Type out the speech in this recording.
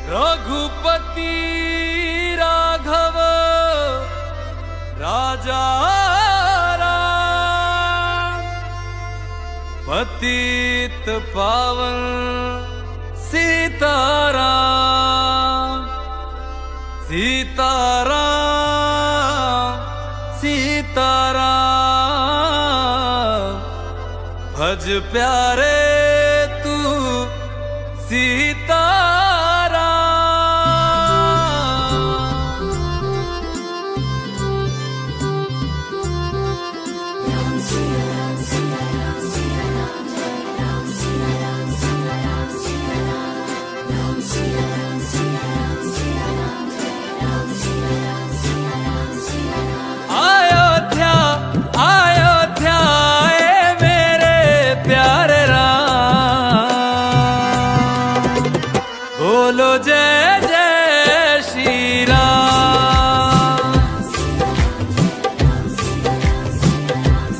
रघुपति राघव राजा राम, पतित पावन सीताराम सीताराम सीताराम। भज प्यारे तू सीताराम। अयोध्या अयोध्या ए मेरे प्यारे राम, बोलो जय जय